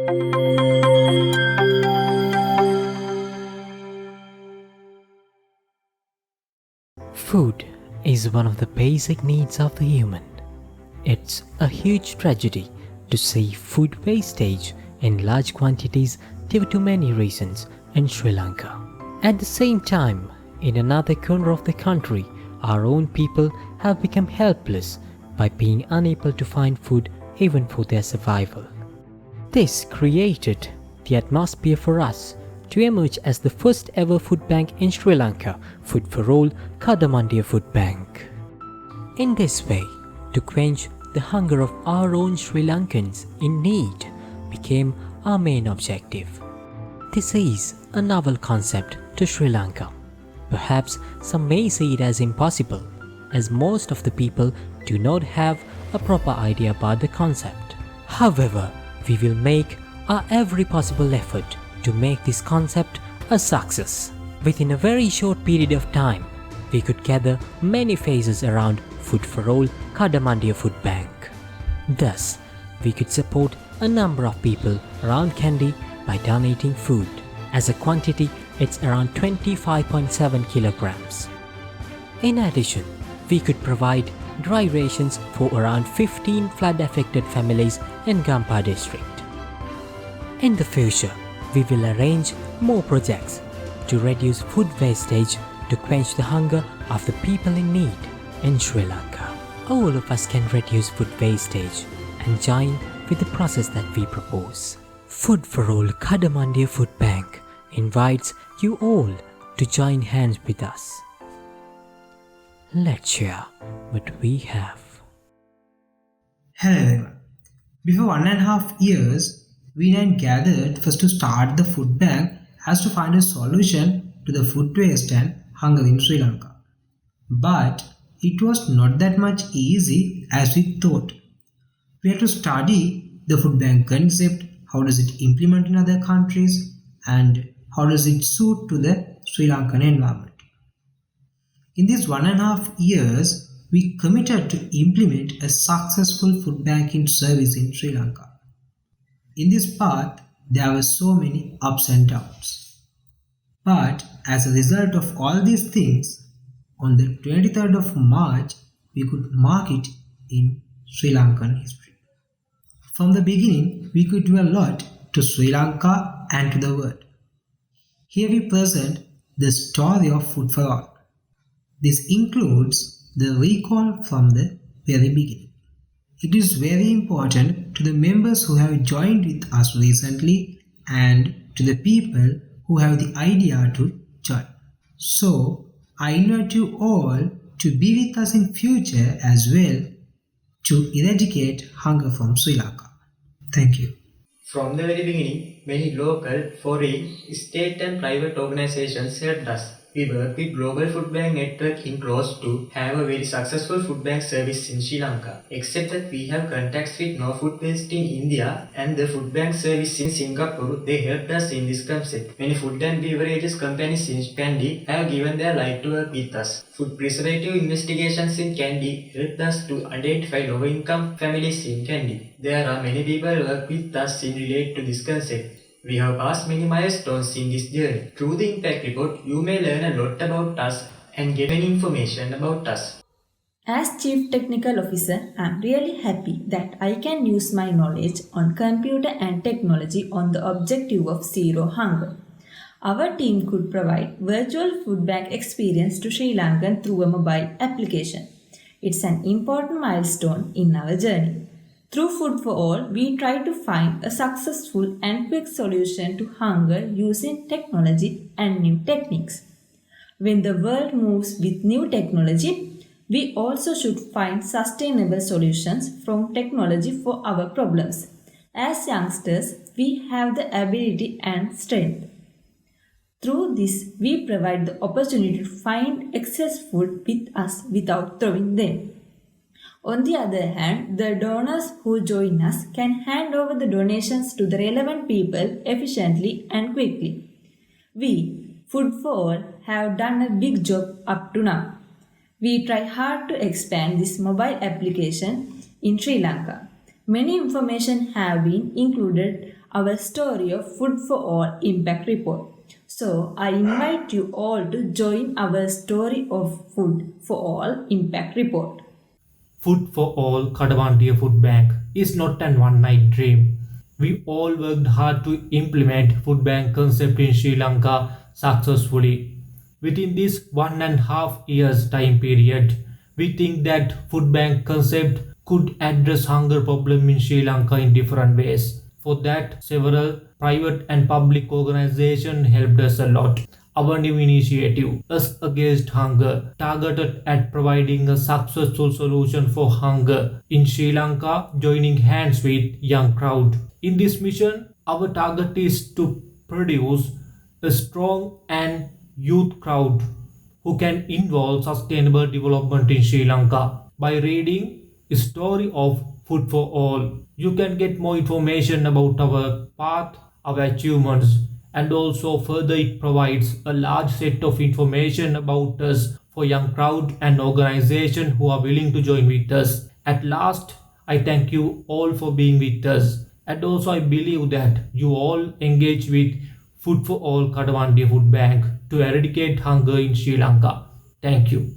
Food is one of the basic needs of the human. It's a huge tragedy to see food wastage in large quantities due to many reasons in Sri Lanka. At the same time, in another corner of the country, our own people have become helpless by being unable to find food even for their survival. This created the atmosphere for us to emerge as the first ever food bank in Sri Lanka, Food for All Kadamandiya Food Bank. In this way, to quench the hunger of our own Sri Lankans in need became our main objective. This is a novel concept to Sri Lanka. Perhaps some may see it as impossible, as most of the people do not have a proper idea about the concept. However, we will make our every possible effort to make this concept a success. Within a very short period of time, we could gather many faces around Food for All Kadamandiya Food Bank. Thus, we could support a number of people around Kandy by donating food. As a quantity, it's around 25.7 kilograms. In addition, we could provide dry rations for around 15 flood-affected families in Gampa district. In the future, we will arrange more projects to reduce food wastage to quench the hunger of the people in need in Sri Lanka. All of us can reduce food wastage and join with the process that we propose. Food for All Kadamandiya Food Bank invites you all to join hands with us. Let's share what we have. Hello everyone. Before 1.5 years, we then gathered first to start the food bank as to find a solution to the food waste and hunger in Sri Lanka. But it was not that much easy as we thought. We had to study the food bank concept, how does it implement in other countries, and how does it suit to the Sri Lankan environment. In these 1.5 years, we committed to implement a successful food banking service in Sri Lanka. In this path, there were so many ups and downs. But as a result of all these things, on the 23rd of March, we could mark it in Sri Lankan history. From the beginning, we could do a lot to Sri Lanka and to the world. Here we present the story of Food for All. This includes the recall from the very beginning. It is very important to the members who have joined with us recently and to the people who have the idea to join. So, I invite you all to be with us in future as well to eradicate hunger from Sri Lanka. Thank you. From the very beginning, many local, foreign, state and private organizations helped us. We work with Global Food Bank Network in close to have a very successful food bank service in Sri Lanka. Except that we have contacts with No Food Waste in India and the food bank service in Singapore, they helped us in this concept. Many food and beverages companies in Kandy have given their life to work with us. Food preservative investigations in Kandy helped us to identify lower income families in Kandy. There are many people who work with us in relate to this concept. We have passed many milestones in this journey. Through the impact report, you may learn a lot about us and get any information about us. As Chief Technical Officer, I am really happy that I can use my knowledge on computer and technology on the objective of zero hunger. Our team could provide virtual food bank experience to Sri Lankan through a mobile application. It's an important milestone in our journey. Through Food for All, we try to find a successful and quick solution to hunger using technology and new techniques. When the world moves with new technology, we also should find sustainable solutions from technology for our problems. As youngsters, we have the ability and strength. Through this, we provide the opportunity to find excess food with us without throwing them. On the other hand, the donors who join us can hand over the donations to the relevant people efficiently and quickly. We, Food for All, have done a big job up to now. We try hard to expand this mobile application in Sri Lanka. Many information have been included our story of Food for All impact report. So I invite you all to join our story of Food for All impact report. Food for All Kadamandiya Food Bank is not an one-night dream. We all worked hard to implement food bank concept in Sri Lanka successfully. Within this 1.5 years time period, we think that food bank concept could address hunger problem in Sri Lanka in different ways. For that, several private and public organizations helped us a lot. Our new initiative, Us Against Hunger, targeted at providing a successful solution for hunger in Sri Lanka, joining hands with young crowd. In this mission, our target is to produce a strong and youth crowd who can involve sustainable development in Sri Lanka. By reading a story of Food for All, you can get more information about our path, our achievements, and also further it provides a large set of information about us for young crowd and organization who are willing to join with us. At last, I thank you all for being with us. And also I believe that you all engage with Food for All Kadamandiya Food Bank to eradicate hunger in Sri Lanka. Thank you.